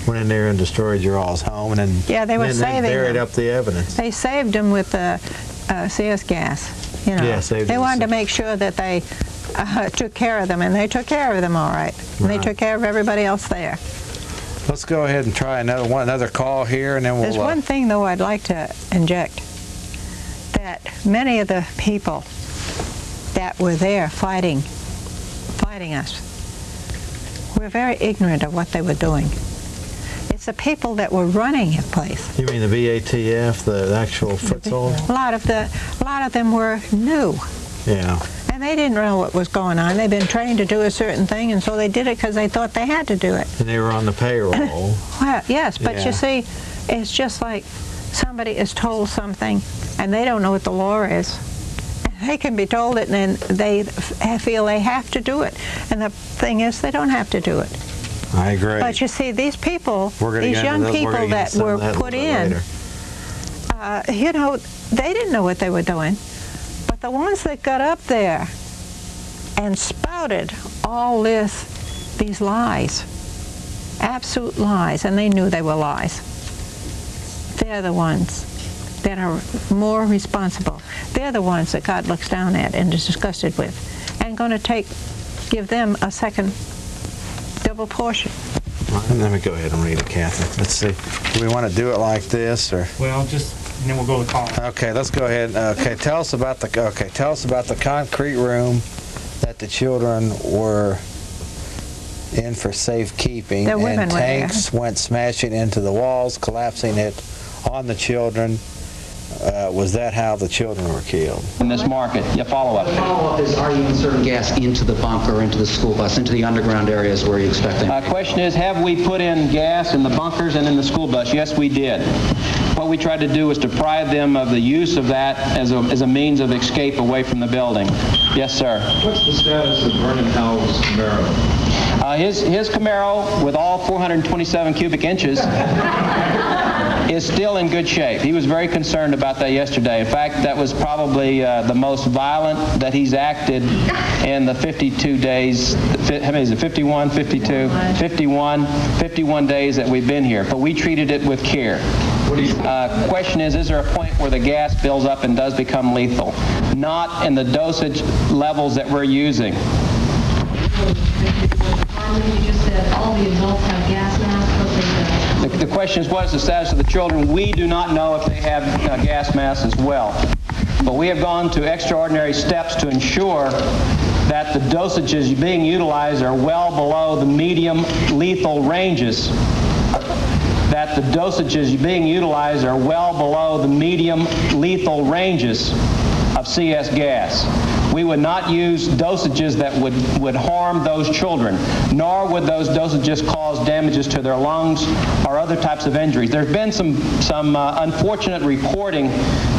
went in there and destroyed your all's home, and then yeah, they were saving they buried them. up the evidence. They saved them with the CS gas. You know, yeah, they wanted to make sure that they took care of them, and they took care of them all right. And they took care of everybody else there. Let's go ahead and try another call here, and then we'll... There's one thing, though, I'd like to inject, that many of the people that were there fighting us were very ignorant of what they were doing. It's the people that were running the place. You mean the VATF, the actual foot soldiers? A lot of them were new. Yeah. And they didn't know what was going on. They'd been trained to do a certain thing, and so they did it because they thought they had to do it. And they were on the payroll. Well, yes, but you see, it's just like somebody is told something, and they don't know what the law is. They can be told it, and then they feel they have to do it. And the thing is, they don't have to do it. I agree. But you see, these people, these young people that were put in, you know, they didn't know what they were doing. But the ones that got up there and spouted all these lies, absolute lies, and they knew they were lies, they're the ones that are more responsible. They're the ones that God looks down at and is disgusted with, and going to give them a second double portion. Let me go ahead and read it, Kathy. Let's see. Do we want to do it like this, or? Well, just, and then we'll go to call. Okay, let's go ahead. Okay, tell us about the concrete room that the children were in for safekeeping, and tanks went smashing into the walls, collapsing it on the children. Was that how the children were killed? In this market, follow-up. The follow-up is, are you inserting gas into the bunker, into the school bus, into the underground areas where you expect them? Question is, have we put in gas in the bunkers and in the school bus? Yes, we did. What we tried to do was deprive them of the use of that as a means of escape away from the building. Yes, sir. What's the status of Vernon Howell's Camaro? His Camaro, with all 427 cubic inches, is still in good shape. He was very concerned about that yesterday. In fact, that was probably the most violent that he's acted in the 52 days, how many is it, 51, 52? 51 days that we've been here. But we treated it with care. Question is there a point where the gas builds up and does become lethal? Not in the dosage levels that we're using. You just said all the adults have gas masks. The question is, what is the status of the children? We do not know if they have gas masks as well. But we have gone to extraordinary steps to ensure that the dosages being utilized are well below the medium lethal ranges. That the dosages being utilized are well below the medium lethal ranges of CS gas. We would not use dosages that would harm those children, nor would those dosages cause damages to their lungs or other types of injuries. There's been some unfortunate reporting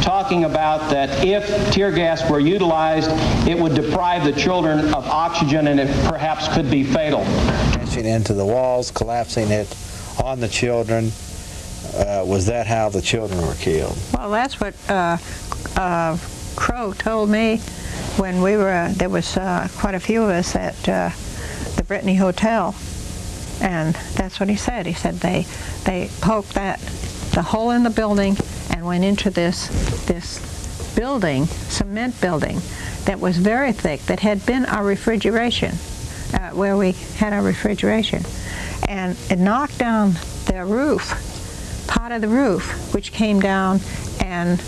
talking about that if tear gas were utilized, it would deprive the children of oxygen and it perhaps could be fatal. Into the walls, collapsing it on the children. Was that how the children were killed? Well, that's what Crow told me when we were, there was quite a few of us at the Brittany Hotel, and that's what he said. He said they poked the hole in the building and went into this building, cement building, that was very thick, that had been our refrigeration, where we had our refrigeration. And it knocked down the roof, part of the roof, which came down and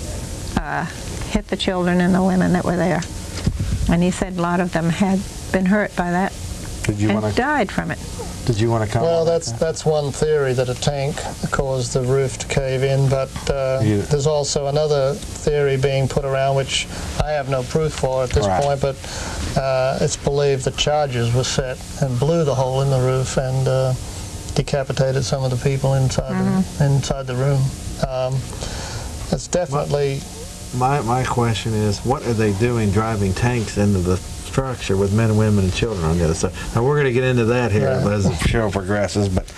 hit the children and the women that were there. And he said a lot of them had been hurt by that and died from it. Did you want to comment? Well, that's one theory, that a tank caused the roof to cave in, but there's also another theory being put around, which I have no proof for at this point, but it's believed that charges were set and blew the hole in the roof and decapitated some of the people inside the room. It's definitely... My question is, what are they doing driving tanks into the structure with men, women, and children on the other side? Now, we're going to get into that here as the show progresses, but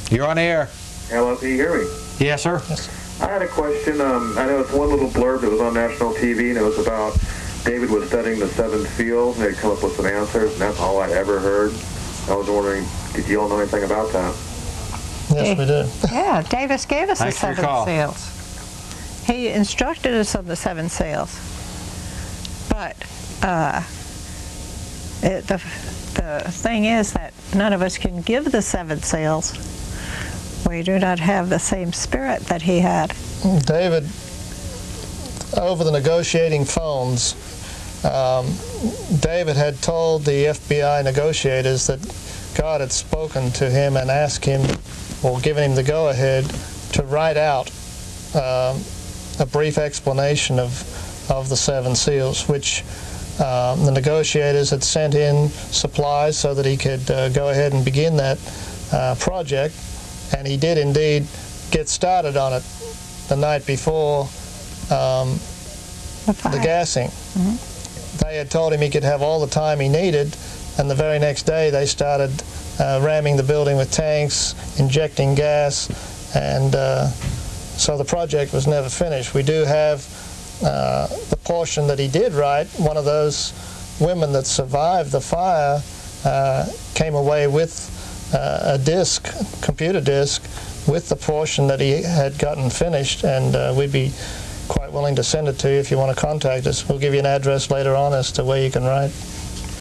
you're on air. Hello, can you hear me? Yes, sir. I had a question. I know it's one little blurb that was on national TV, and it was about David was studying the seventh field, and they'd come up with some answers, and that's all I ever heard. I was wondering, did you all know anything about that? Yes, we do. Yeah, Davis gave us Thanks the for your 7 call. seals. He instructed us on the 7 seals. But the thing is that none of us can give the 7 seals. We do not have the same spirit that he had. David, over the negotiating phones, David had told the FBI negotiators that God had spoken to him and asked him, or given him the go-ahead, to write out a brief explanation of the 7 seals, which the negotiators had sent in supplies so that he could go ahead and begin that project, and he did indeed get started on it the night before the gassing. They had told him he could have all the time he needed, and the very next day they started ramming the building with tanks, injecting gas, and so the project was never finished. We do have the portion that he did write. One of those women that survived the fire came away with a disc, computer disc, with the portion that he had gotten finished, and we'd be quite willing to send it to you if you want to contact us. We'll give you an address later on as to where you can write.